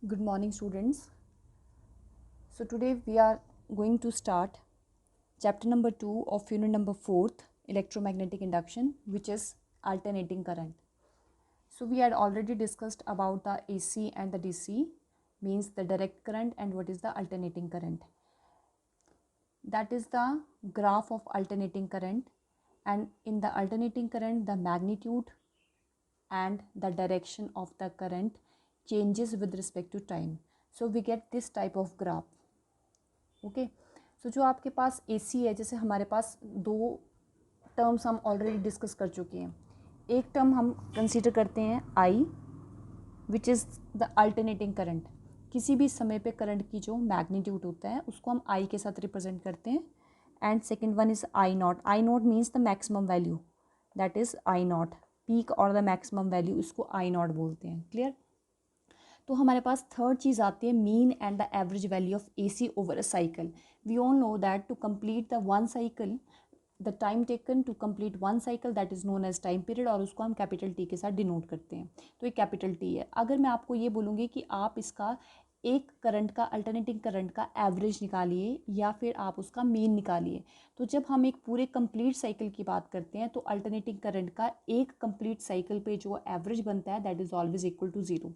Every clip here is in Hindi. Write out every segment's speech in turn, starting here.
Good morning, students. So today we are going to start chapter number 2 of unit number 4th, electromagnetic induction, which is alternating current. So we had already discussed about the AC and the DC, means the direct current, and what is the alternating current. That is the graph of alternating current, and in the alternating current the magnitude and the direction of the current changes with respect to time. So we get this type of graph. Okay so जो आपके पास AC है, जैसे हमारे पास दो टर्म्स हम ऑलरेडी डिस्कस कर चुके हैं. एक टर्म हम कंसीडर करते हैं I, which is the alternating current. किसी भी समय पे करंट की जो मैग्नीट्यूड होता है उसको हम I के साथ रिप्रेजेंट करते हैं. And second one is I not. I not means the maximum value, that is I not. Peak और द मैक्सिमम वैल्यू, इसको I नॉट बोलते हैं. क्लियर. तो हमारे पास थर्ड चीज़ आती है mean and the average value of AC over a cycle. We all know that to complete the one cycle, the time taken to complete one cycle, that is known as time period, और उसको हम कैपिटल T के साथ डिनोट करते हैं. तो ये कैपिटल T है. अगर मैं आपको ये बोलूँगी कि आप इसका एक करंट का, अल्टरनेटिंग करंट का एवरेज निकालिए या फिर आप उसका मीन निकालिए, तो जब हम एक पूरे कंप्लीट साइकिल की बात करते हैं तो अल्टरनेटिंग करंट का एक कंप्लीट साइकिल पे जो एवरेज बनता है that is always equal to zero.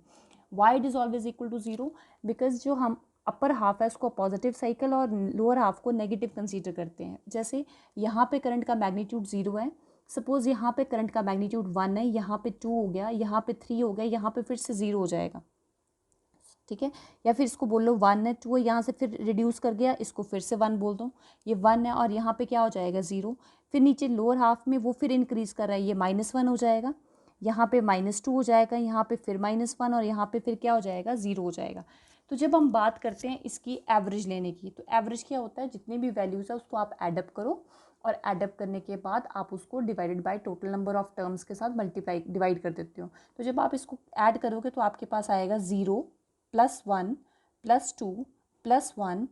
Why it is always equal to zero? Because जो हम अपर हाफ है उसको पॉजिटिव साइकिल और लोअर हाफ को नेगेटिव कंसीडर करते हैं. जैसे यहाँ पे करंट का मैग्नीट्यूड 0 है, सपोज़ यहाँ पे करंट का मैग्नीट्यूड 1 है, यहाँ पे 2 हो गया, यहाँ पे 3 हो गया, यहाँ पे फिर से 0 हो जाएगा. ठीक है. या फिर इसको बोल लो 1 है, 2 है, यहाँ से फिर रिड्यूस कर गया, इसको फिर से 1 बोल दो, ये 1 है, और यहाँ पे क्या हो जाएगा 0. फिर नीचे लोअर हाफ में वो फिर इंक्रीज़ कर रहा है, ये -1 हो जाएगा, यहाँ पे -2 हो जाएगा, यहाँ पे फिर -1, और यहाँ पे फिर क्या हो जाएगा 0 हो जाएगा. तो जब हम बात करते हैं इसकी एवरेज लेने की, तो एवरेज क्या होता है, जितने भी वैल्यूज़ है उसको आप एडअप करो, और एडअप करने के बाद आप उसको divided by total number of terms के साथ मल्टीप्लाई डिवाइड कर देते हो. तो जब आप इसको ऐड करोगे तो आपके पास आएगा 0 +1 +2 +1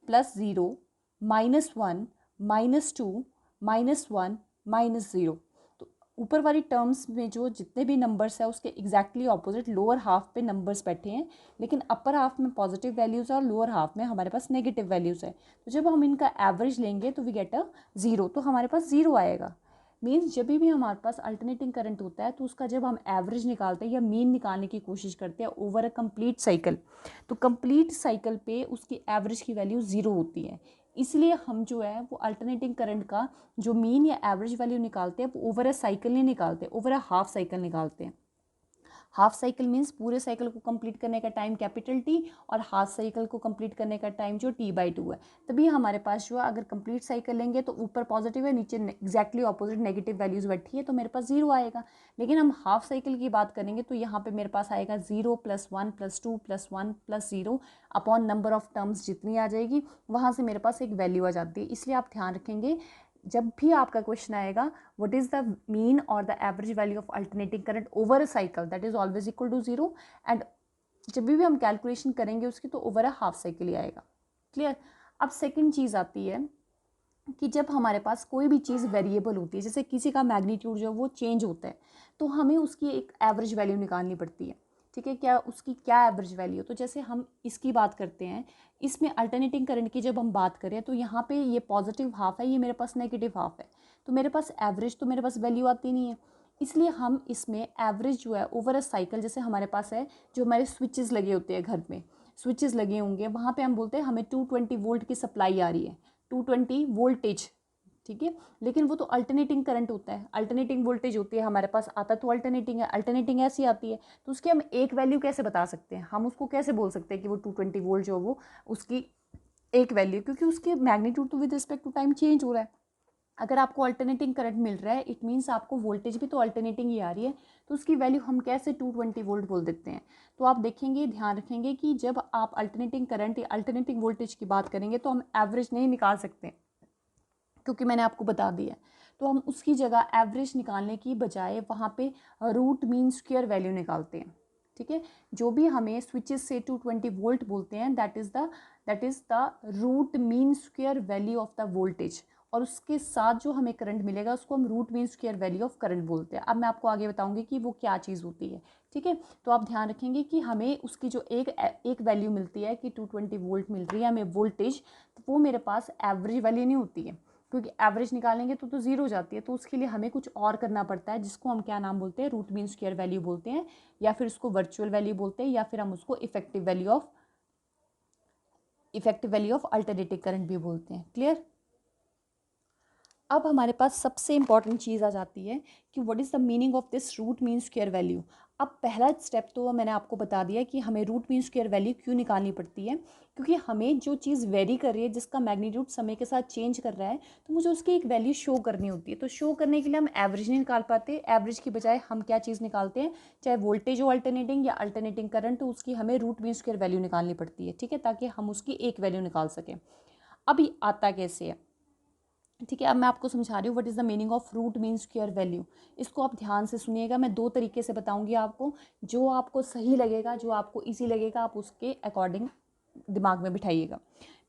+0 -1 -2 -1 -0. तो ऊपर वाली टर्म्स में जो जितने भी नंबर्स है उसके एग्जैक्टली ऑपोजिट लोअर हाफ पे नंबर्स बैठे हैं, लेकिन अपर हाफ में पॉजिटिव वैल्यूज़ है और लोअर हाफ में हमारे पास नेगेटिव वैल्यूज़ है. तो जब हम इनका एवरेज लेंगे तो वी गेट अ 0. तो हमारे पास 0 आएगा. मीन्स जब भी हमारे पास अल्टरनेटिंग करंट होता है तो उसका जब हम एवरेज निकालते हैं या मीन निकालने की कोशिश करते हैं ओवर अ कंप्लीट साइकिल, तो कंप्लीट साइकिल पे उसकी एवरेज की वैल्यू 0 होती है. इसलिए हम जो है वो अल्टरनेटिंग करंट का जो मीन या एवरेज वैल्यू निकालते हैं वो ओवर अ साइकिल नहीं निकालते, ओवर अ हाफ साइकिल निकालते हैं. हाफ साइकिल मीन्स पूरे साइकिल को कंप्लीट करने का टाइम कैपिटल T, और हाफ साइकिल को कंप्लीट करने का टाइम जो T/2 है. तभी हमारे पास जो है अगर कंप्लीट साइकिल लेंगे तो ऊपर पॉजिटिव है, नीचे एग्जैक्टली ऑपोजिट नेगेटिव वैल्यूज बैठी है, तो मेरे पास 0 आएगा. लेकिन हम हाफ साइकिल की बात करेंगे तो यहाँ पे मेरे पास आएगा 0 +1 +2 +1 +0 अपॉन नंबर ऑफ टर्म्स जितनी आ जाएगी, वहाँ से मेरे पास एक वैल्यू आ जाती है. इसलिए आप ध्यान रखेंगे जब भी आपका क्वेश्चन आएगा व्हाट इज़ द मीन और the average value of alternating current over a cycle, that is always equal to 0. And जब भी हम कैलकुलेशन करेंगे उसकी तो ओवर अ हाफ साइकिल ही आएगा. क्लियर. अब सेकेंड चीज़ आती है कि जब हमारे पास कोई भी चीज़ वेरिएबल होती है, जैसे किसी का मैग्नीट्यूड जो वो चेंज होता है, तो हमें उसकी एक एवरेज वैल्यू निकालनी पड़ती है. ठीक है. क्या उसकी क्या एवरेज वैल्यू. तो जैसे हम इसकी बात करते हैं, इसमें अल्टरनेटिंग करंट की जब हम बात करें तो यहाँ पे ये पॉजिटिव हाफ है, ये मेरे पास नेगेटिव हाफ है, तो मेरे पास एवरेज तो मेरे पास वैल्यू आती नहीं है. इसलिए हम इसमें एवरेज जो है ओवर अ साइकिल, जैसे हमारे पास है जो हमारे स्विचेस लगे होते हैं घर में, स्विचेस लगे होंगे, वहाँ पे हम बोलते हैं हमें 220 वोल्ट की सप्लाई आ रही है, 220 वोल्टेज. ठीक है. लेकिन वो तो अल्टरनेटिंग करंट होता है, अल्टरनेटिंग वोल्टेज होती है, हमारे पास आता तो अल्टरनेटिंग है, अल्टरनेटिंग ऐसी आती है, तो उसकी हम एक वैल्यू कैसे बता सकते हैं, हम उसको कैसे बोल सकते हैं कि वो 220 वोल्ट जो वो उसकी एक वैल्यू, क्योंकि उसके मैग्नीट्यूड तो with respect to time change हो रहा है. अगर आपको अल्टरनेटिंग करंट मिल रहा है इट मीन्स आपको वोल्टेज भी तो अल्टरनेटिंग ही आ रही है, तो उसकी वैल्यू हम कैसे 220 वोल्ट बोल देते हैं. तो आप देखेंगे, ध्यान रखेंगे कि जब आप अल्टरनेटिंग करंट या अल्टरनेटिंग वोल्टेज की बात करेंगे तो हम एवरेज नहीं निकाल सकते, क्योंकि मैंने आपको बता दिया. तो हम उसकी जगह एवरेज निकालने की बजाय वहाँ पे रूट मीन स्क्वायर वैल्यू निकालते हैं. ठीक है. जो भी हमें स्विचेस से 220 वोल्ट बोलते हैं that is the root mean square value of the voltage, और उसके साथ जो हमें करंट मिलेगा उसको हम root mean square value of current बोलते हैं. अब मैं आपको आगे बताऊंगी कि वो क्या चीज़ होती है. ठीक है। तो आप ध्यान रखेंगे कि हमें उसकी जो एक वैल्यू मिलती है कि 220 वोल्ट मिल रही है हमें वोल्टेज, तो वो मेरे पास एवरेज वैल्यू नहीं होती है, क्योंकि एवरेज निकालेंगे तो ज़ीरो जाती है। तो उसके लिए हमें कुछ और करना पड़ता है, जिसको हम क्या नाम बोलते हैं, रूट मीन स्क्वायर वैल्यू बोलते हैं, या फिर उसको वर्चुअल वैल्यू बोलते हैं, या फिर हम उसको effective value of alternative current भी बोलते हैं। क्लियर। अब हमारे पास सबसे इंपॉर्टेंट चीज़ आ जाती है कि what is the meaning of this root mean square value. अब पहला स्टेप तो मैंने आपको बता दिया कि हमें रूट मीन स्क्वायर वैल्यू क्यों निकालनी पड़ती है, क्योंकि हमें जो चीज़ वेरी कर रही है, जिसका मैग्नीट्यूड समय के साथ चेंज कर रहा है, तो मुझे उसकी एक वैल्यू शो करनी होती है। तो शो करने के लिए हम एवरेज नहीं निकाल पाते, एवरेज की बजाय हम क्या चीज़ निकालते हैं, चाहे वोल्टेज हो अल्टरनेटिंग या अल्टरनेटिंग करंट, तो उसकी हमें रूट मीन स्क्वायर वैल्यू निकालनी पड़ती है। ठीक है, ताकि हम उसकी एक वैल्यू निकाल सकें। अभी आता कैसे है, ठीक है। अब मैं आपको समझा रही हूँ what is the meaning of root mean square value. इसको आप ध्यान से सुनिएगा, मैं दो तरीके से बताऊंगी आपको, जो आपको सही लगेगा, जो आपको इजी लगेगा, आप उसके अकॉर्डिंग दिमाग में बिठाइएगा।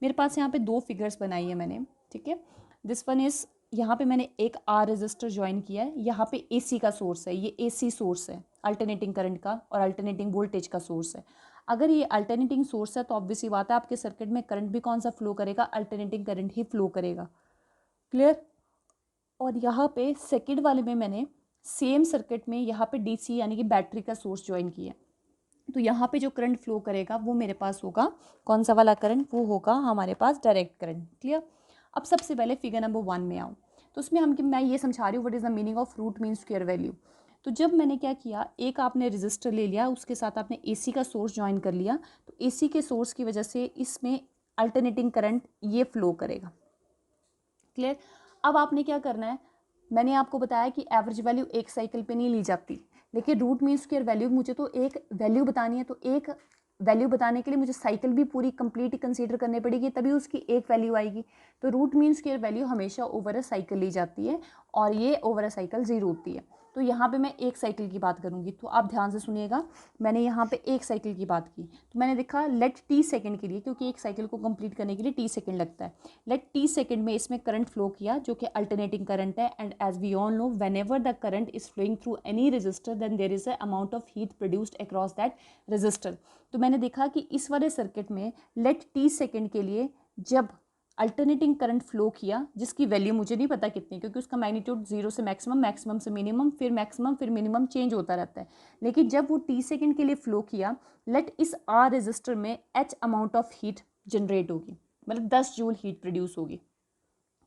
मेरे पास यहाँ पे दो फिगर्स बनाई है मैंने, ठीक है। दिस वन इज़, यहाँ पे मैंने एक आर रजिस्टर ज्वाइन किया है, यहाँ पे एसी का सोर्स है, ये एसी सोर्स है अल्टरनेटिंग करंट का और अल्टरनेटिंग वोल्टेज का सोर्स है। अगर ये अल्टरनेटिंग सोर्स है तो ऑब्वियसली बात है आपके सर्किट में करंट भी कौन सा फ्लो करेगा, अल्टरनेटिंग करंट ही फ्लो करेगा। क्लियर। और यहाँ पे सेकंड वाले में मैंने सेम सर्किट में यहाँ पे डीसी यानी कि बैटरी का सोर्स ज्वाइन किया। तो यहाँ पे जो करंट फ्लो करेगा वो मेरे पास होगा कौन सा वाला करंट, वो होगा हमारे पास डायरेक्ट करंट। क्लियर। अब सबसे पहले फिगर नंबर 1 में आऊँ, तो उसमें मैं ये समझा रही हूँ what is the meaning of root mean square value. तो जब मैंने क्या किया, एक आपने रजिस्टर ले लिया, उसके साथ आपने एसी का सोर्स ज्वाइन कर लिया, तो एसी के सोर्स की वजह से इसमें अल्टरनेटिंग करंट ये फ्लो करेगा। क्लियर। अब आपने क्या करना है, मैंने आपको बताया कि एवरेज वैल्यू एक साइकिल पे नहीं ली जाती, लेकिन रूट मीन स्क्वायर वैल्यू मुझे तो एक वैल्यू बतानी है, तो एक वैल्यू बताने के लिए मुझे साइकिल भी पूरी कंप्लीट कंसीडर करनी पड़ेगी, तभी उसकी एक वैल्यू आएगी। तो रूट मीन स्क्वायर वैल्यू हमेशा ओवर अ साइकिल ली जाती है, और ये ओवर अ साइकिल 0 होती है। तो यहाँ पे मैं एक साइकिल की बात करूँगी, तो आप ध्यान से सुनिएगा। मैंने यहाँ पे एक साइकिल की बात की, तो मैंने देखा लेट टी सेकंड के लिए, क्योंकि एक साइकिल को कंप्लीट करने के लिए टी सेकंड लगता है, लेट टी सेकंड में इसमें करंट फ्लो किया जो कि अल्टरनेटिंग करंट है। And as we all know, whenever the current is flowing through any resistor, then there is a amount of heat produced across that resistor. तो मैंने देखा कि इस वाले सर्किट में लेट टी सेकंड के लिए जब अल्टरनेटिंग करंट फ्लो किया, जिसकी वैल्यू मुझे नहीं पता कितनी, क्योंकि उसका मैग्नीट्यूड 0 से मैक्सिमम, मैक्सिमम से मिनिमम, फिर मैक्सिमम, फिर मिनिमम चेंज होता रहता है, लेकिन जब वो टी सेकंड के लिए फ्लो किया, लेट इस आर रजिस्टर में H amount of heat generate होगी, मतलब 10 जूल हीट प्रोड्यूस होगी।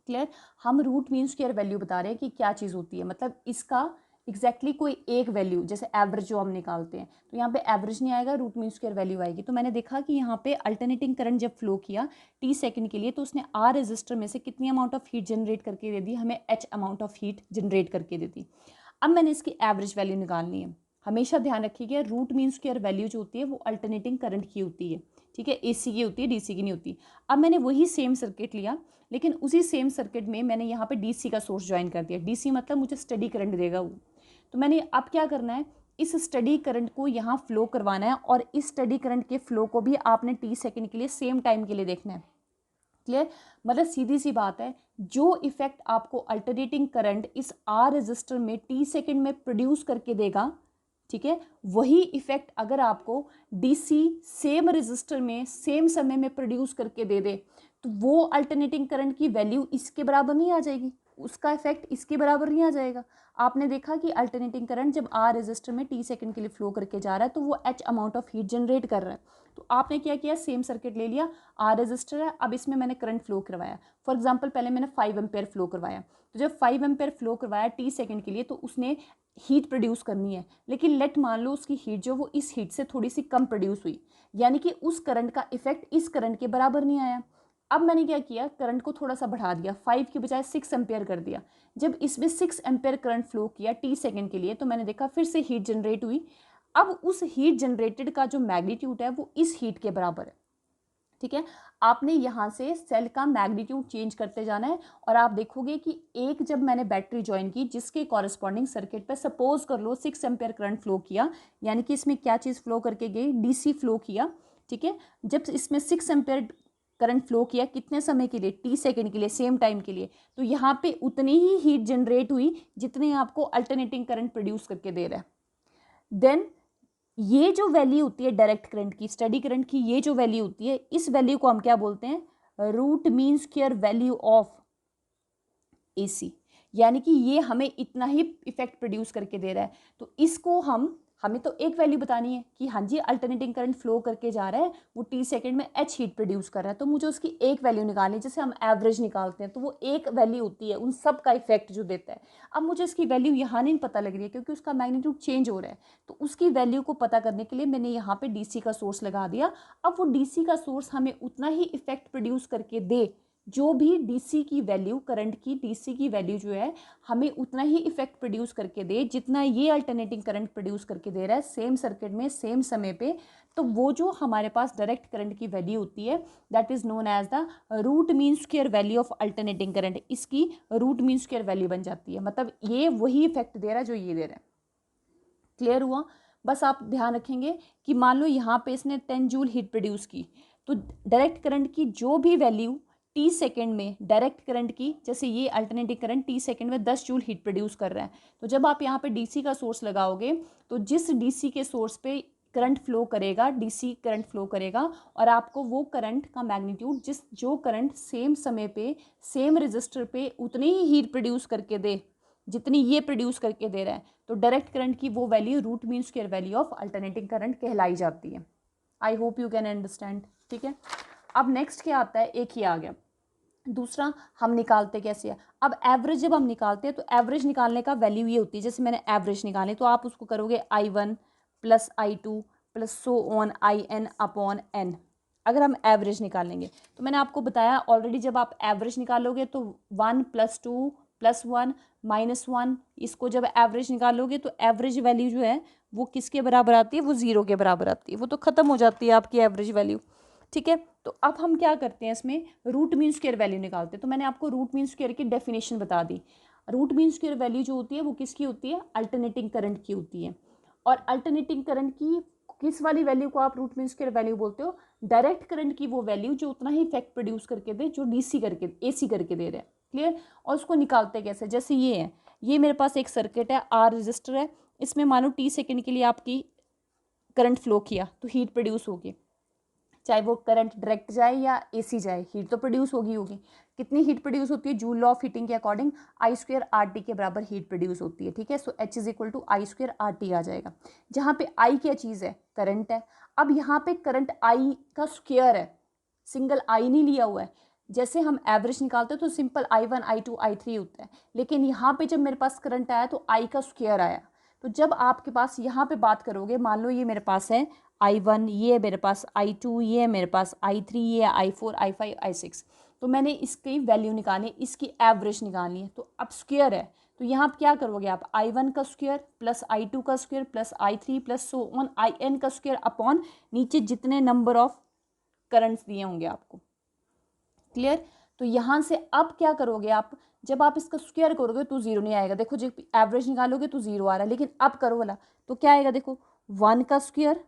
क्लियर। हम रूट मीन स्क्वायर वैल्यू बता रहे हैं कि क्या चीज़ होती है, मतलब इसका एग्जैक्टली कोई एक वैल्यू, जैसे एवरेज जो हम निकालते हैं, तो यहाँ पे एवरेज नहीं आएगा, रूट मीन स्क्वायर वैल्यू आएगी। तो मैंने देखा कि यहाँ पे अल्टरनेटिंग करंट जब फ्लो किया टी सेकंड के लिए, तो उसने आर रजिस्टर में से कितनी अमाउंट ऑफ हीट जनरेट करके दे दी, हमें H amount of heat generate करके दे दी। अब मैंने इसकी एवरेज वैल्यू निकालनी है। हमेशा ध्यान रखिएगा, रूट मीन स्क्वायर वैल्यू जो होती है वो अल्टरनेटिंग करंट की होती है, ठीक है, एसी की होती है, डीसी की नहीं होती। अब मैंने वही सेम सर्किट लिया, लेकिन उसी सेम सर्किट में मैंने यहाँ पे डीसी का सोर्स ज्वाइन कर दिया। डीसी मतलब मुझे स्टडी करंट देगा वो। तो मैंने अब क्या करना है, इस स्टडी करंट को यहाँ फ्लो करवाना है, और इस स्टडी करंट के फ्लो को भी आपने टी सेकंड के लिए सेम टाइम के लिए देखना है। क्लियर। मतलब सीधी सी बात है, जो इफेक्ट आपको अल्टरनेटिंग करंट इस आर रजिस्टर में टी सेकंड में प्रोड्यूस करके देगा, ठीक है, वही इफेक्ट अगर आपको डीसी सेम रजिस्टर में सेम समय में प्रोड्यूस करके दे दे, तो वो अल्टरनेटिंग करंट की वैल्यू इसके बराबर नहीं आ जाएगी, उसका इफेक्ट इसके बराबर नहीं आ जाएगा। आपने देखा कि अल्टरनेटिंग करंट जब आर रजिस्टर में टी सेकंड के लिए फ्लो करके जा रहा है, तो वो H amount of heat generate कर रहा है। तो आपने क्या किया, सेम सर्किट ले लिया, आर रजिस्टर है, अब इसमें मैंने करंट फ्लो करवाया। फॉर एग्जाम्पल पहले मैंने 5 एम्पेयर फ्लो करवाया, तो जब 5 एम्पेयर फ्लो करवाया टी सेकंड के लिए, तो उसने हीट प्रोड्यूस करनी है, लेकिन लेट मान लो उसकी हीट जो वो इस हीट से थोड़ी सी कम प्रोड्यूस हुई, यानी कि उस करंट का इफेक्ट इस करंट के बराबर नहीं आया। अब मैंने क्या किया, करंट को थोड़ा सा बढ़ा दिया, 5 की बजाय 6 एम्पेयर कर दिया। जब इसमें 6 एम्पेयर करंट फ्लो किया टी सेकंड के लिए, तो मैंने देखा फिर से हीट जनरेट हुई। अब उस हीट जनरेटेड का जो मैग्नीट्यूड है वो इस हीट के बराबर है, ठीक है। आपने यहाँ से सेल का मैग्नीट्यूड चेंज करते जाना है, और आप देखोगे कि एक जब मैंने बैटरी ज्वाइन की जिसके कॉरेस्पॉन्डिंग सर्किट पे सपोज कर लो 6 एम्पेयर करंट फ्लो किया, यानी कि इसमें क्या चीज़ फ्लो करके गई, डीसी फ्लो किया, ठीक है। जब इसमें 6 एम्पेयर करंट फ्लो किया कितने समय के लिए, टी सेकंड के लिए, सेम टाइम के लिए, तो यहाँ पे उतनी ही हीट जनरेट हुई जितने आपको अल्टरनेटिंग करंट प्रोड्यूस करके दे रहा है। देन ये जो वैल्यू होती है डायरेक्ट करंट की, स्टडी करंट की, ये जो वैल्यू होती है, इस वैल्यू को हम क्या बोलते हैं, root mean square value of AC। यानी कि ये हमें इतना ही इफेक्ट प्रोड्यूस करके दे रहा है, तो इसको हमें तो एक वैल्यू बतानी है कि हाँ जी अल्टरनेटिंग करंट फ्लो करके जा रहा है, वो T सेकेंड में H हीट प्रोड्यूस कर रहा है, तो मुझे उसकी एक वैल्यू निकालनी है। जैसे हम एवरेज निकालते हैं तो वो एक वैल्यू होती है उन सब का इफेक्ट जो देता है। अब मुझे उसकी वैल्यू यहाँ नहीं पता लग रही है क्योंकि उसका मैग्नीट्यूड चेंज हो रहा है, तो उसकी वैल्यू को पता करने के लिए मैंने यहाँ पे DC का सोर्स लगा दिया। अब वो DC का सोर्स हमें उतना ही इफेक्ट प्रोड्यूस करके दे, जो भी DC की वैल्यू, करंट की DC की वैल्यू जो है हमें उतना ही इफेक्ट प्रोड्यूस करके दे जितना ये अल्टरनेटिंग करंट प्रोड्यूस करके दे रहा है सेम सर्किट में सेम समय पे। तो वो जो हमारे पास डायरेक्ट करंट की वैल्यू होती है that is known as the root mean square value of alternating current, इसकी रूट मीन स्क्वायर वैल्यू बन जाती है। मतलब ये वही इफेक्ट दे रहा है जो ये दे रहा है। क्लियर हुआ? बस आप ध्यान रखेंगे कि मान लो यहाँ पे इसने 10 जूल हीट प्रोड्यूस की, तो डायरेक्ट करंट की जो भी वैल्यू T सेकेंड में डायरेक्ट करंट की, जैसे ये अल्टरनेटिंग करंट T सेकेंड में 10 जूल हीट प्रोड्यूस कर रहा है, तो जब आप यहाँ पे DC का सोर्स लगाओगे तो जिस DC के सोर्स पे करंट फ्लो करेगा, DC करंट फ्लो करेगा, और आपको वो करंट का मैग्नीट्यूड जो करंट सेम समय पे सेम रजिस्टर पे उतनी ही हीट प्रोड्यूस करके दे जितनी ये प्रोड्यूस करके दे रहा है, तो डायरेक्ट करंट की वो value root mean square value of alternating current कहलाई जाती है। I hope you can understand. ठीक है, अब नेक्स्ट क्या आता है, एक ही आ गया। दूसरा हम निकालते कैसे है, अब एवरेज जब हम निकालते हैं तो एवरेज निकालने का वैल्यू ये होती है, जैसे मैंने एवरेज निकाले तो आप उसको करोगे I1 plus I2 plus so on IN upon N। अगर हम एवरेज निकालेंगे तो मैंने आपको बताया ऑलरेडी, जब आप एवरेज निकालोगे तो 1 + 2 + 1 - 1, इसको जब एवरेज निकालोगे तो एवरेज वैल्यू जो है वो किसके बराबर आती है, वो 0 के बराबर आती है, वो तो ख़त्म हो जाती है आपकी एवरेज वैल्यू। ठीक है, तो अब हम क्या करते हैं, इसमें रूट मीन स्क्वायर वैल्यू निकालते हैं। तो मैंने आपको रूट मीन स्क्वायर की डेफिनेशन बता दी। रूट मीन स्क्वायर वैल्यू जो होती है वो किसकी होती है, अल्टरनेटिंग करंट की होती है। और अल्टरनेटिंग करंट की किस वाली वैल्यू को आप रूट मीन स्क्वायर वैल्यू बोलते हो, डायरेक्ट करंट की वो वैल्यू जो उतना ही इफेक्ट प्रोड्यूस करके दे जो DC करके AC करके दे रहे हैं। क्लियर? और उसको निकालते कैसे, जैसे ये है, ये मेरे पास एक सर्किट है, R रजिस्टर है, इसमें मानो T सेकेंड के लिए आपकी करंट फ्लो किया तो हीट प्रोड्यूस होगी, चाहे वो करंट डायरेक्ट जाए या AC जाए, हीट तो प्रोड्यूस होगी होगी। कितनी हीट प्रोड्यूस होती है, जूल लॉ ऑफ हीटिंग के अकॉर्डिंग I² RT के बराबर हीट प्रोड्यूस होती है। ठीक है, सो H = I² RT आ जाएगा, जहाँ पे I क्या चीज़ है, करंट है। अब यहाँ पे करंट I का स्क्वायर है, सिंगल I नहीं लिया हुआ है। जैसे हम एवरेज निकालते हैं तो सिंपल I1 I2 I3 होता है, लेकिन यहाँ पे जब मेरे पास करंट आया तो I का स्क्वायर आया। तो जब आपके पास यहाँ पे बात करोगे, मान लो ये मेरे पास है I1, ये है मेरे पास I2, ये है मेरे पास I3, ये है I4 I5 I6, तो मैंने इसकी वैल्यू निकालनी, इसकी एवरेज निकालनी है। तो अब स्क्वायर है तो यहाँ क्या करोगे आप, I1 का स्क्वायर प्लस I2 का square plus I3 plus so on IN का स्क्वायर अपॉन नीचे जितने नंबर ऑफ करंट्स दिए होंगे आपको। क्लियर? तो यहाँ से अब क्या करोगे आप, जब आप इसका स्क्वायर करोगे तो 0 नहीं आएगा। देखो जब एवरेज निकालोगे तो 0 आ रहा है, लेकिन अब करो वाला तो क्या आएगा, देखो 1 का स्क्वायर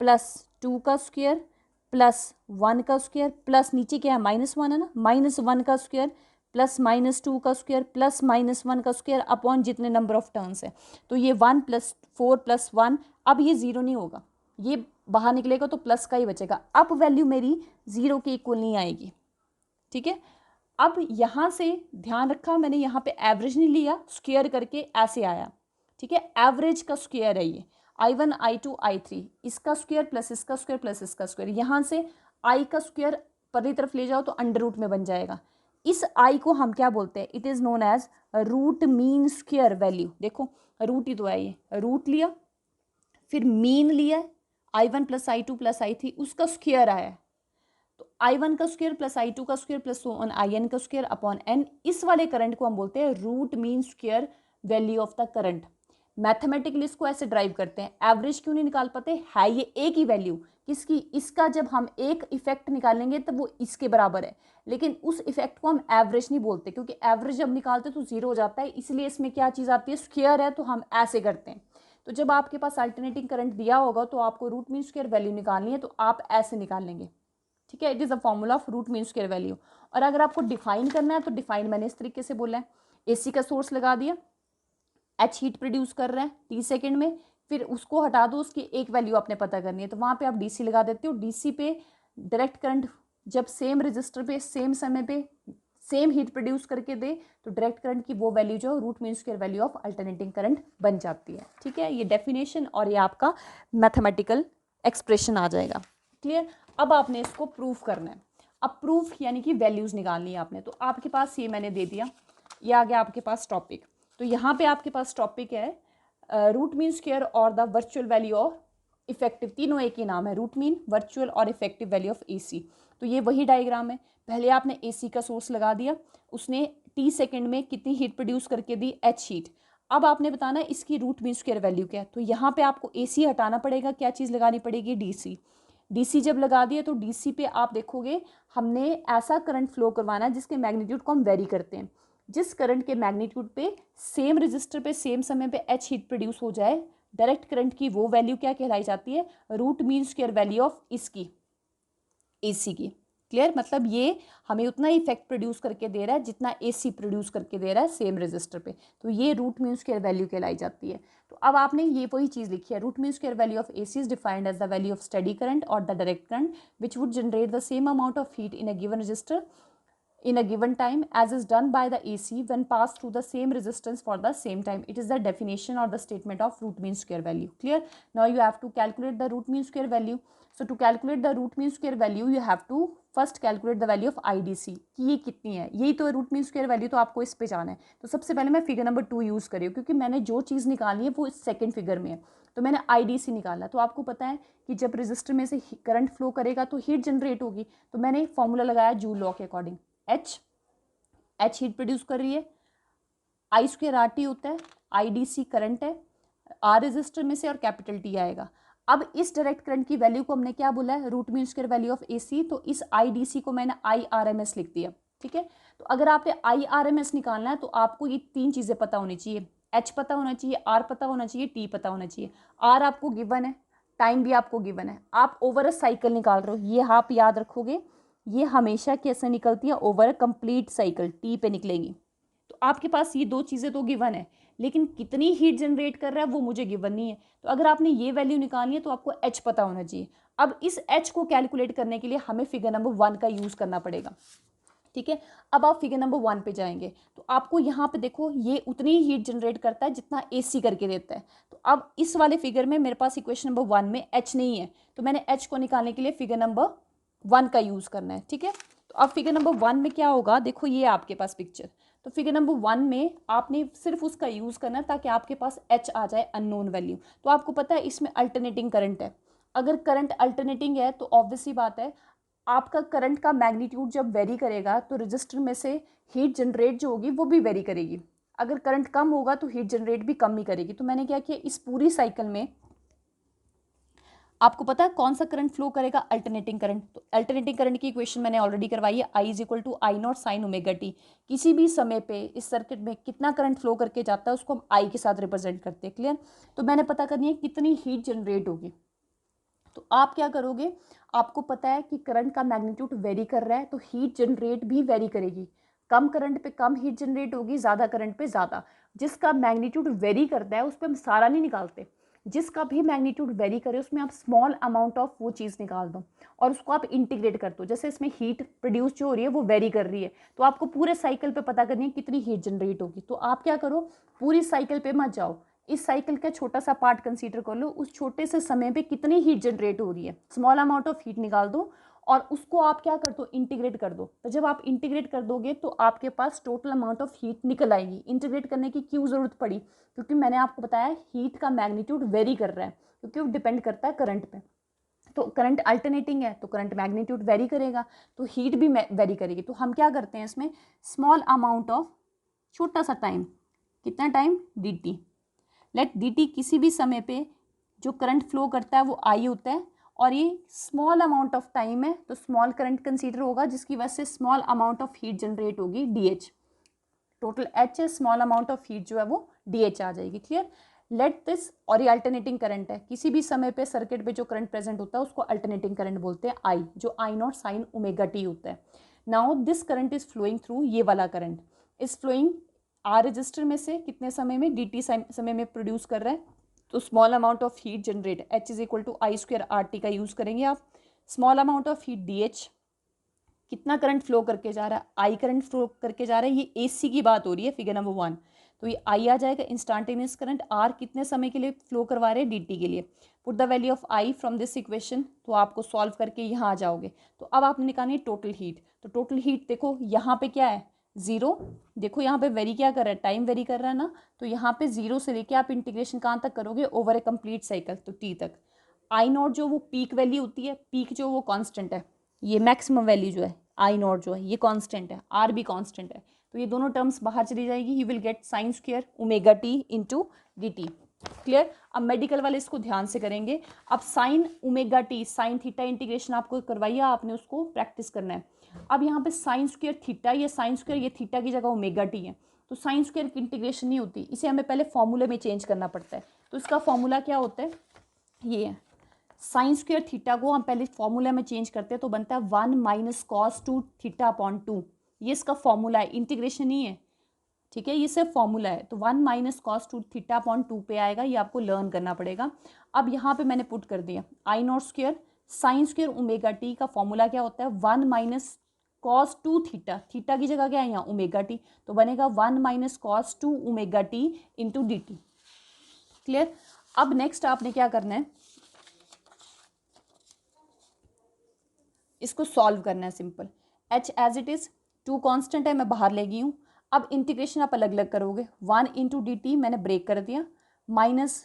प्लस 2 का स्क्वायर प्लस 1 का स्क्वायर प्लस नीचे क्या है, -1 है ना, -1 का स्क्वायर प्लस -2 का स्क्वायर प्लस -1 का स्क्वायर अपॉन जितने नंबर ऑफ टर्न्स है। तो ये 1 + 4 + 1, अब ये 0 नहीं होगा, ये बाहर निकलेगा तो प्लस का ही बचेगा। अब वैल्यू मेरी 0 के इक्वल नहीं आएगी। ठीक है, अब यहाँ से ध्यान रखा मैंने, यहाँ पे एवरेज नहीं लिया, स्क्वायर करके ऐसे आया। ठीक है, एवरेज का स्क्वायर है ये, I1 I2 I3, इसका स्क्वायर प्लस इसका स्क्वायर प्लस इसका स्क्वायर, यहाँ से I का स्क्वायर पहली तरफ ले जाओ तो अंडर रूट में बन जाएगा। इस I को हम क्या बोलते हैं, it is known as root mean square value. देखो रूट ही तो है, ये रूट लिया फिर मीन लिया, I1 + I2 + I3, उसका स्क्वायर आया है, तो I1 का स्क्वायर प्लस I2 का square plus so on IN का स्क्वायर अपॉन N, इस वाले करंट को हम बोलते हैं root mean square value of the current. Mathematically इसको ऐसे ड्राइव करते हैं। एवरेज क्यों नहीं निकाल पाते, है ये एक ही वैल्यू किसकी, इसका जब हम एक इफेक्ट निकालेंगे तब वो इसके बराबर है, लेकिन उस इफेक्ट को हम एवरेज नहीं बोलते क्योंकि एवरेज जब निकालते तो 0 हो जाता है, इसलिए इसमें क्या चीज़ आती है, स्क्वायर है, तो हम ऐसे करते हैं। तो जब आपके पास अल्टरनेटिंग करंट दिया होगा तो आपको रूट मीन स्क्वायर वैल्यू निकालनी है, तो आप ऐसे निकालेंगे। ठीक है, it is a formula of root mean square value. और अगर आपको डिफाइन करना है तो डिफाइन मैंने इस तरीके से बोला है, AC का सोर्स लगा दिया, H हीट प्रोड्यूस कर रहा है T सेकेंड में, फिर उसको हटा दो, उसकी एक वैल्यू आपने पता करनी है, तो वहाँ पे आप DC लगा देते हो। DC पे डायरेक्ट करंट जब सेम रजिस्टर पे सेम समय पे सेम हीट प्रोड्यूस करके दे तो डायरेक्ट करंट की वो वैल्यू जो root mean square value of alternating current बन जाती है। ठीक है, ये डेफिनेशन और ये आपका मैथमेटिकल एक्सप्रेशन आ जाएगा। क्लियर। अब आपने इसको प्रूफ करना है। अब प्रूफ यानी कि वैल्यूज निकालनी है आपने। तो आपके पास ये मैंने दे दिया, ये आ गया आपके पास टॉपिक। तो यहाँ पे आपके पास टॉपिक है रूट मीन स्क्वायर और the virtual value of effective, तीनों एक ही नाम है, रूट मीन, वर्चुअल और इफेक्टिव वैल्यू ऑफ AC। तो ये वही डायग्राम है। पहले आपने AC का सोर्स लगा दिया, उसने T सेकेंड में कितनी हीट प्रोड्यूस करके दी, H हीट। अब आपने बताना है इसकी रूट मीन स्क्वायर वैल्यू क्या है। तो यहाँ पे आपको AC हटाना पड़ेगा, क्या चीज़ लगानी पड़ेगी, DC। DC जब लगा दिया तो DC पे आप देखोगे हमने ऐसा करंट फ्लो करवाना है जिसके मैग्नीट्यूड को हम वेरी करते हैं। जिस करंट के मैग्नीट्यूड पे सेम रजिस्टर पे सेम समय पे H हीट प्रोड्यूस हो जाए, डायरेक्ट करंट की वो वैल्यू क्या कहलाई जाती है, root mean square value of इसकी, AC की। क्लियर। मतलब ये हमें उतना ही इफेक्ट प्रोड्यूस करके दे रहा है जितना AC प्रोड्यूस करके दे रहा है सेम रजिस्टर पे, तो ये रूट मीन स्क्वायर वैल्यू कहलाई जाती है। तो अब आपने ये वही चीज़ लिखी है, root mean square value of AC is defined as the value of steady current और the direct current which would generate the same amount of heat in a given resistor in a given time as is done by the AC when passed through the same resistance for the same time. It is the definition or the statement of root mean square value. Clear. Now you have to calculate the root mean square value. So to calculate the root mean square value you have to first calculate the value of IDC कि ये कितनी है। यही तो है रूट मीन स्क्वायर वैल्यू, तो आपको इस पे जाना है। तो सबसे पहले मैं फिगर नंबर 2 यूज़ करी हूँ क्योंकि मैंने जो चीज़ निकालनी है वो इस सेकेंड फिगर में है। तो मैंने IDC निकाला। तो आपको पता है कि जब रजिस्टर में से करंट फ्लो करेगा तो हीट जनरेट होगी। तो मैंने फॉर्मूला लगाया जूल लॉ के अकॉर्डिंग, H हीट प्रोड्यूस कर रही है, I स्क्वायर RT होता है, IDC करंट है, R रजिस्टर में से और कैपिटल T आएगा। अब इस डायरेक्ट करंट की वैल्यू को हमने क्या बोला है, root mean square value of AC। तो इस IDC को मैंने IRMS लिख दिया। ठीक है। तो अगर आपने IRMS निकालना है तो आपको ये तीन चीज़ें पता होनी चाहिए, H पता होना चाहिए, R पता होना चाहिए, T पता होना चाहिए। R आपको गिवन है, टाइम भी आपको गिवन है, आप ओवर अ साइकिल निकाल रहे हो, ये आप याद रखोगे, ये हमेशा कैसे निकलती है, over a complete cycle, T पे निकलेगी। तो आपके पास ये दो चीज़ें तो गिवन है, लेकिन कितनी हीट जनरेट कर रहा है वो मुझे गिवन नहीं है। तो अगर आपने ये वैल्यू निकालनी है तो आपको H पता होना चाहिए। अब इस H को कैलकुलेट करने के लिए हमें फिगर नंबर 1 का यूज़ करना पड़ेगा। ठीक है। अब आप फिगर नंबर 1 पे जाएंगे तो आपको यहाँ पे देखो ये उतनी ही हीट जनरेट करता है जितना AC करके देता है। तो अब इस वाले फिगर में मेरे पास इक्वेशन नंबर 1 में H नहीं है, तो मैंने H को निकालने के लिए फिगर नंबर 1 का यूज़ करना है। ठीक है। तो अब फिगर नंबर 1 में क्या होगा, देखो ये आपके पास पिक्चर। तो फिगर नंबर 1 में आपने सिर्फ उसका यूज़ करना है ताकि आपके पास H आ जाए, अननोन वैल्यू। तो आपको पता है इसमें अल्टरनेटिंग करंट है। अगर करंट अल्टरनेटिंग है तो ऑब्वियस सी बात है आपका करंट का मैग्नीट्यूड जब वेरी करेगा तो रजिस्टर में से हीट जनरेट जो होगी वो भी वेरी करेगी। अगर करंट कम होगा तो हीट जनरेट भी कम ही करेगी। तो मैंने क्या किया, इस पूरी साइकिल में आपको पता है कौन सा करंट फ्लो करेगा, अल्टरनेटिंग करंट। तो अल्टरनेटिंग करंट की इक्वेशन मैंने ऑलरेडी करवाई है, I is equal to I not sine omega t. किसी भी समय पे इस सर्किट में कितना करंट फ्लो करके जाता है उसको हम I के साथ रिप्रेजेंट करते हैं। क्लियर। तो मैंने पता करनी है कितनी हीट जनरेट होगी। तो आप क्या करोगे, आपको पता है कि करंट का मैग्नीट्यूड वेरी कर रहा है तो हीट जनरेट भी वेरी करेगी। कम करंट पे कम हीट जनरेट होगी, ज़्यादा करंट पे ज़्यादा। जिसका मैग्नीट्यूड वेरी करता है उस पर हम सारा नहीं निकालते, जिसका भी मैग्नीट्यूड वेरी करे उसमें आप स्मॉल अमाउंट ऑफ वो चीज़ निकाल दो और उसको आप इंटीग्रेट कर दो। जैसे इसमें हीट प्रोड्यूस जो हो रही है वो वेरी कर रही है, तो आपको पूरे साइकिल पे पता करनी है कितनी हीट जनरेट होगी। तो आप क्या करो, पूरी साइकिल पे मत जाओ, इस साइकिल का छोटा सा पार्ट कंसीडर कर लो, उस छोटे से समय पे कितनी हीट जनरेट हो रही है, स्मॉल अमाउंट ऑफ हीट निकाल दो और उसको आप क्या कर दो, इंटीग्रेट कर दो। तो जब आप इंटीग्रेट कर दोगे तो आपके पास टोटल अमाउंट ऑफ हीट निकल आएगी। इंटीग्रेट करने की क्यों ज़रूरत पड़ी, क्योंकि मैंने आपको बताया हीट का मैग्नीट्यूड वेरी कर रहा है क्योंकि वो डिपेंड करता है करंट पे। तो करंट अल्टरनेटिंग है तो करंट मैग्नीट्यूड वेरी करेगा तो हीट भी वेरी करेगी। तो हम क्या करते हैं इसमें, स्मॉल अमाउंट ऑफ छोटा सा टाइम, कितना टाइम, dt, लेट dt किसी भी समय पे जो करंट फ्लो करता है वो I होता है और ये स्मॉल अमाउंट ऑफ टाइम है तो स्मॉल करंट कंसीडर होगा जिसकी वजह से small amount of heat generate होगी dH। टोटल H है, स्मॉल अमाउंट ऑफ हीट जो है वो dH आ जाएगी। क्लियर। लेट दिस, और ये अल्टरनेटिंग करंट है, किसी भी समय पे सर्किट पे जो करंट प्रेजेंट होता है उसको अल्टरनेटिंग करंट बोलते हैं I, जो I not sine omega t होता है। Now this current is flowing through, ये वाला current is flowing R resistor में से कितने समय में, dt समय में प्रोड्यूस कर रहा है तो small amount of heat generate H is equal to I square R t का यूज़ करेंगे आप। Small amount of heat DH, कितना करंट फ्लो करके जा रहा है, आई करंट फ्लो करके जा रहा है, ये AC की बात हो रही है फिगर नंबर 1। तो ये आई आ जाएगा इंस्टेंटेनियस करंट, आर कितने समय के लिए फ्लो करवा रहे हैं, DT के लिए। Put the value of I from this equation, तो आपको सॉल्व करके यहाँ आ जाओगे। तो अब आपने निकालनी है टोटल हीट। तो टोटल हीट देखो यहाँ पे क्या है, 0। देखो यहाँ पे वेरी क्या कर रहा है, टाइम वेरी कर रहा है ना। तो यहाँ पे 0 से लेके आप इंटीग्रेशन कहाँ तक करोगे, ओवर ए कंप्लीट साइकिल, तो T तक। आई नॉट जो वो पीक वैल्यू होती है, पीक जो वो कांस्टेंट है, ये मैक्सिमम वैल्यू जो है आई नॉट जो है ये कांस्टेंट है, आर भी कांस्टेंट है। तो ये दोनों टर्म्स बाहर चली जाएगी, you will gate sign square omega t into dt। Clear. अब मेडिकल वाले इसको ध्यान से करेंगे। अब sign omega T, sine theta integration आपको करवाइए, आपने उसको प्रैक्टिस करना है। अब यहाँ पे साइन स्क्वायर थीटा, ये साइन स्क्वायर, ये थीटा की जगह ओमेगा टी है, तो साइन स्क्वायर की इंटीग्रेशन नहीं होती, इसे हमें पहले फॉर्मूले में चेंज करना पड़ता है। तो इसका फॉर्मूला क्या होता है, ये है साइन स्क्वायर थीटा को हम पहले फॉर्मूला में चेंज करते हैं तो बनता है 1 माइनस कॉस 2 थीटा अपॉन 2। ये इसका फॉर्मूला है, इंटीग्रेशन नहीं है, ठीक है, ये सिर्फ फॉर्मूला है। तो 1 माइनस कॉस 2 थीटा अपॉन 2 पे आएगा, ये आपको लर्न करना पड़ेगा। अब यहाँ पे मैंने पुट कर दिया I naught square sine square omega t का फॉर्मूला क्या होता है, 1 माइनस कॉस 2 थीटा, थीटा की जगह क्या है यहाँ ओमेगा टी, तो बनेगा 1 minus cos 2 omega t into d t. Clear. अब नेक्स्ट आपने क्या करना है, इसको सॉल्व करना है simple. H as it is 2 constant है, मैं बाहर ले गई हूँ। अब इंटीग्रेशन आप अलग अलग करोगे, 1 इंटू डी टी मैंने ब्रेक कर दिया, माइनस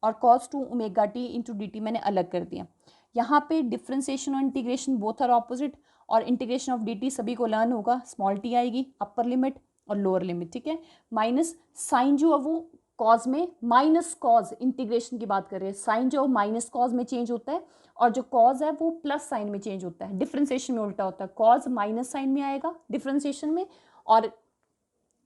और cos 2 omega t into d T मैंने अलग कर दिया। यहाँ पे डिफ्रेंसिएशन और इंटीग्रेशन बोथ आर ऑपोजिट, और इंटीग्रेशन ऑफ डी टी सभी को लर्न होगा, स्मॉल टी आएगी, अपर लिमिट और लोअर लिमिट, ठीक है। माइनस साइन जो है वो कॉज में, माइनस कॉज इंटीग्रेशन की बात कर रहे हैं, साइन जो माइनस कॉज में चेंज होता है और जो कॉज है वो प्लस साइन में चेंज होता है, डिफ्रेंसिएशन में उल्टा होता है, कॉज माइनस साइन में आएगा डिफ्रेंसिएशन में और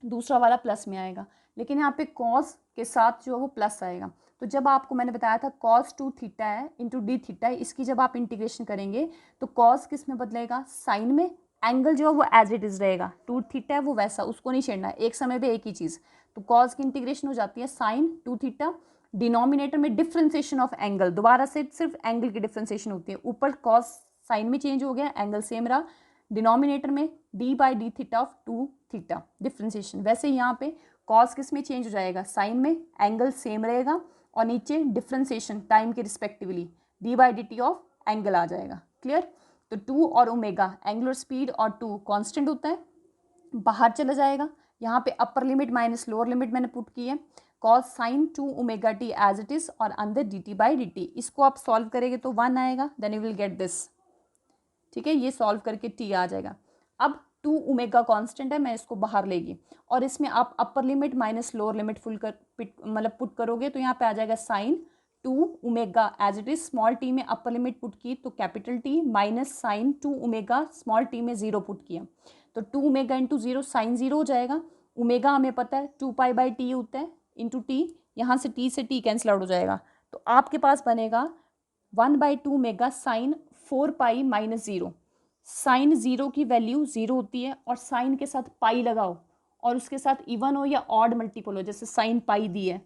दूसरा वाला प्लस में आएगा, लेकिन यहाँ पे कॉज के साथ जो है वो प्लस आएगा। तो जब आपको मैंने बताया था cos 2 थीटा है इंटू डी थीटा है, इसकी जब आप इंटीग्रेशन करेंगे तो cos किस में बदलेगा, साइन में, एंगल जो है वो एज इट इज रहेगा, 2 थीटा है वो वैसा, उसको नहीं छेड़ना है, एक समय पे एक ही चीज़। तो cos की इंटीग्रेशन हो जाती है साइन 2 थीटा, डिनोमिनेटर में डिफ्रेंसिएशन ऑफ एंगल, दोबारा से सिर्फ एंगल की डिफ्रेंसिएशन होती है, ऊपर cos साइन में चेंज हो गया, एंगल सेम रहा, डिनोमिनेटर में d by D theta of 2 theta differentiation. वैसे यहाँ पे cos किस में चेंज हो जाएगा, साइन में, एंगल सेम रहेगा और नीचे डिफ्रेंसिएशन टाइम के respectively d by d t of angle आ जाएगा। क्लियर। तो 2 और ओमेगा एंगुलर स्पीड और 2 कांस्टेंट होता है, बाहर चला जाएगा। यहाँ पे upper limit minus lower limit मैंने पुट की है, cos sine 2 omega t as it is और अंदर dt बाई डी टी। इसको आप सॉल्व करेंगे तो 1 आएगा, then you will get this, ठीक है, ये सॉल्व करके t आ जाएगा। अब 2 ओमेगा कांस्टेंट है, मैं इसको बाहर लेगी और इसमें आप upper limit minus lower limit full कर मतलब पुट करोगे तो यहाँ पे आ जाएगा sine 2 omega as it is, small T में अपर लिमिट पुट की तो capital T, minus sine 2 omega small T में 0 पुट किया तो 2 ओमेगा इंटू 0 साइन 0 हो जाएगा। ओमेगा हमें पता है 2 पाई बाई टी होता है इंटू टी, यहाँ से टी कैंसिल आउट हो जाएगा, तो आपके पास बनेगा 1/2 omega sine 4 pi minus 0। Sine 0 की वैल्यू 0 होती है और साइन के साथ पाई लगाओ और उसके साथ इवन हो या ऑड मल्टीपल हो, जैसे साइन पाई दी है,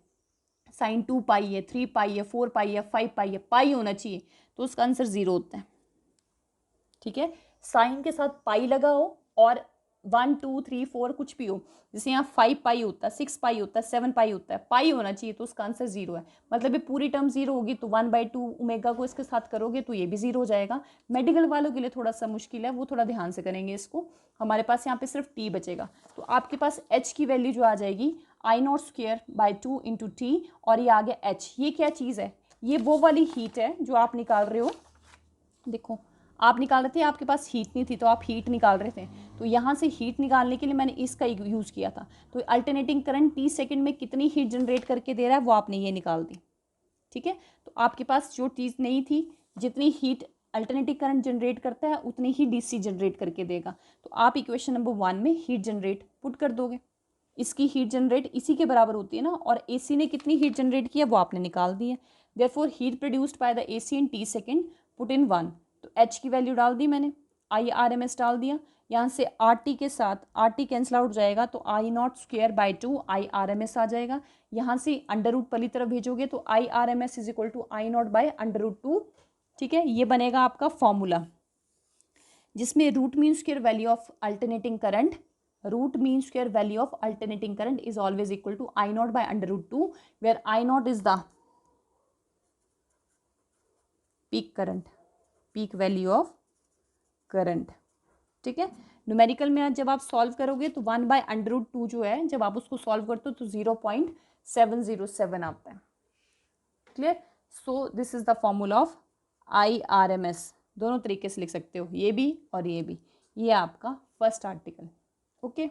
साइन 2 पाई है, 3 पाई है, 4 पाई है, 5 पाई है, पाई होना चाहिए, तो उसका आंसर 0 होता है, ठीक है। साइन के साथ पाई लगाओ और 1 2 3 4 कुछ भी हो, जैसे यहाँ 5 पाई होता है, 6 पाई होता है, 7 पाई होता है, पाई होना चाहिए, तो उसका आंसर 0 है। मतलब ये पूरी टर्म 0 होगी तो 1/2 ओमेगा को इसके साथ करोगे तो ये भी 0 हो जाएगा। मेडिकल वालों के लिए थोड़ा सा मुश्किल है, वो थोड़ा ध्यान से करेंगे इसको। हमारे पास यहाँ पे सिर्फ t बचेगा, तो आपके पास h की वैल्यू जो आ जाएगी I naught square by 2 into t, और ये आ गया h। ये क्या चीज़ है, ये वो वाली हीट है जो आप निकाल रहे हो, देखो आप निकाल रहे थे, आपके पास हीट नहीं थी तो आप हीट निकाल रहे थे, तो यहाँ से हीट निकालने के लिए मैंने इसका यूज़ किया था। तो अल्टरनेटिंग करंट 30 सेकंड में कितनी हीट जनरेट करके दे रहा है वो आपने ये निकाल दी, ठीक है। तो आपके पास जो चीज़ नहीं थी, जितनी हीट अल्टरनेटिंग करंट जनरेट करता है उतनी ही डीसी जनरेट करके देगा, तो आप इक्वेशन नंबर 1 में हीट जनरेट पुट कर दोगे, इसकी हीट जनरेट इसी के बराबर होती है ना, और AC ने कितनी हीट जनरेट की है वो आपने निकाल दी है। Therefore heat produced by the AC in t second put in 1, तो h की वैल्यू डाल दी मैंने, IRMS डाल दिया, यहाँ से आर टी के साथ आर टी कैंसिल आउट जाएगा तो I naught square by 2 I R M S आ जाएगा। यहाँ से अंडर रूट पहली तरफ भेजोगे तो I R M S is equal to I naught by under root 2। ठीक है, ये बनेगा आपका फॉर्मूला, जिसमें root mean square value of alternating current, root mean square value of alternating current is always equal to I naught by under root 2, where I not is the peak current, peak value of current. ठीक है, न्यूमेरिकल में आज जब आप सॉल्व करोगे तो 1 बाय अंडर रूट 2 जो है, जब आप उसको सॉल्व करते हो तो 0.707 आता है। Clear? So this is the formula of I R M S. दोनों तरीके से लिख सकते हो, ये भी और ये भी। ये आपका फर्स्ट आर्टिकल। ओके।